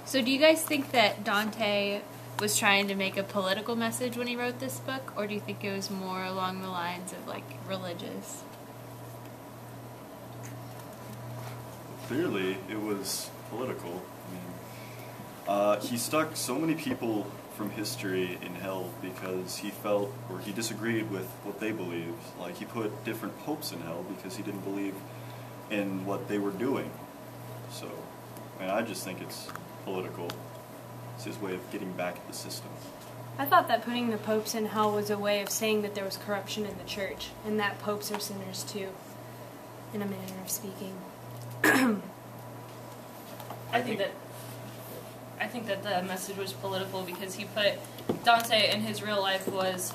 So do you guys think that Dante was trying to make a political message when he wrote this book, or do you think it was more along the lines of, like, religious? Clearly, it was political. I mean, he stuck so many people from history in hell because he felt, or he disagreed with what they believed. Like, he put different popes in hell because he didn't believe in what they were doing. So, I mean, I just think it's political. It's his way of getting back at the system. I thought that putting the popes in hell was a way of saying that there was corruption in the church, and that popes are sinners too, in a manner of speaking. I think that the message was political because he put Dante in his real life was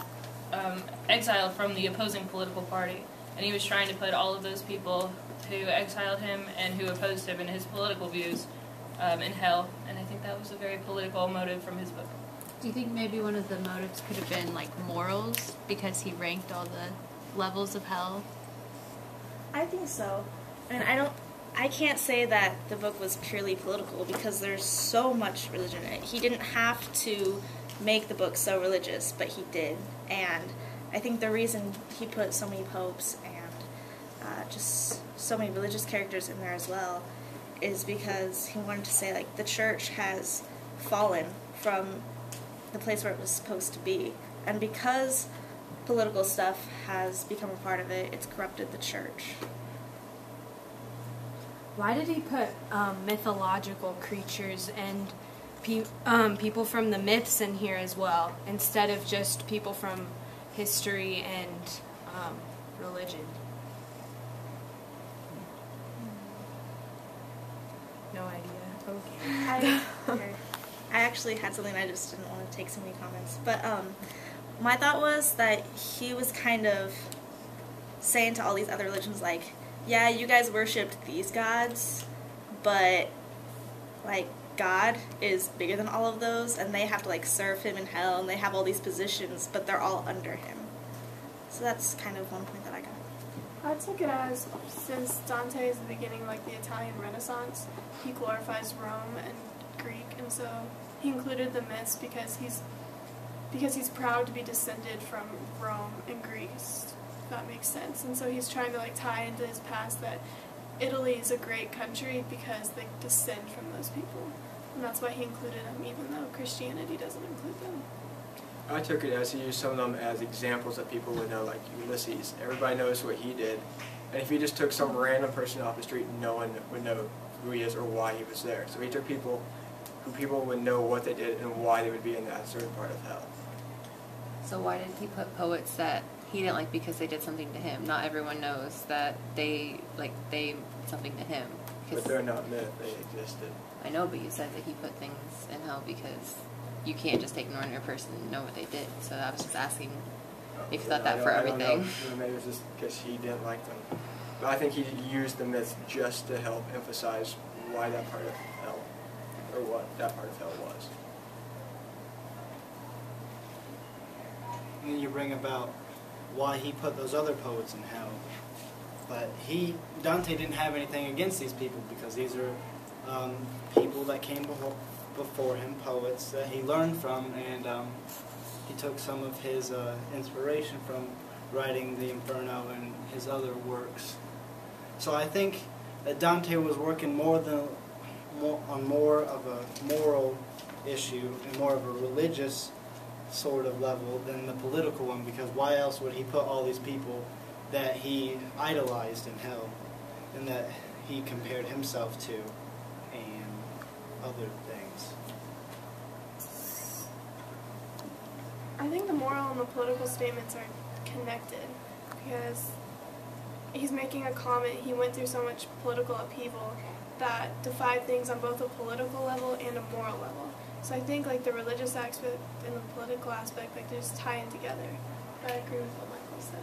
exiled from the opposing political party, and he was trying to put all of those people who exiled him and who opposed him in his political views in hell, and I think that was a very political motive from his book. Do you think maybe one of the motives could have been, like, morals, because he ranked all the levels of hell? I think so. And I can't say that the book was purely political because there's so much religion in it. He didn't have to make the book so religious, but he did. And I think the reason he put so many popes and just so many religious characters in there as well is because he wanted to say, like, the church has fallen from the place where it was supposed to be. And because political stuff has become a part of it, it's corrupted the church. Why did he put mythological creatures and people from the myths in here as well, instead of just people from history and religion? No idea. Okay. I actually had something, I just didn't want to take so many comments. But my thought was that he was kind of saying to all these other religions, like, yeah, you guys worshipped these gods, but, like, God is bigger than all of those, and they have to, like, serve him in hell, and they have all these positions, but they're all under him. So that's kind of one point that I got. I took it as, since Dante is the beginning, like, the Italian Renaissance, he glorifies Rome and Greek, and so he included the myths because he's proud to be descended from Rome and Greece. If that makes sense. And so he's trying to, like, tie into his past that Italy is a great country because they descend from those people. And that's why he included them, even though Christianity doesn't include them. I took it as he used some of them as examples that people would know, like Ulysses. Everybody knows what he did. And if he just took some random person off the street, no one would know who he is or why he was there. So he took people who people would know what they did and why they would be in that certain part of hell. So why did he put poets that he didn't like because they did something to him? Not everyone knows that they did something to him. But they're not myth, they existed. I know, but you said that he put things in hell because you can't just take an ordinary person and know what they did. So I was just asking if you thought that for everything. Maybe it was just because he didn't like them. But I think he used the myths just to help emphasize why that part of hell, or what that part of hell was. And you bring about why he put those other poets in hell. But Dante didn't have anything against these people because these are people that came before him, poets that he learned from, and he took some of his inspiration from writing the Inferno and his other works. So I think that Dante was working on more of a moral issue and more of a religious sort of level than the political one, because why else would he put all these people that he idolized in hell and that he compared himself to and other things? I think the moral and the political statements are connected because he's making a comment. He went through so much political upheaval that defied things on both a political level and a moral level. So I think, like, the religious aspect and the political aspect, like, they just tie in together. But I agree with what Michael said.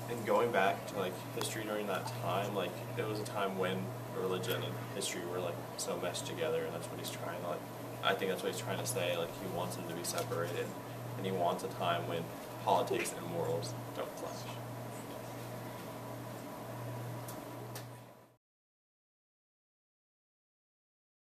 And going back to, like, history during that time, like, it was a time when religion and history were, like, so meshed together, and that's what he's trying to, like, I think that's what he's trying to say. Like, he wants them to be separated, and he wants a time when politics and morals don't clash.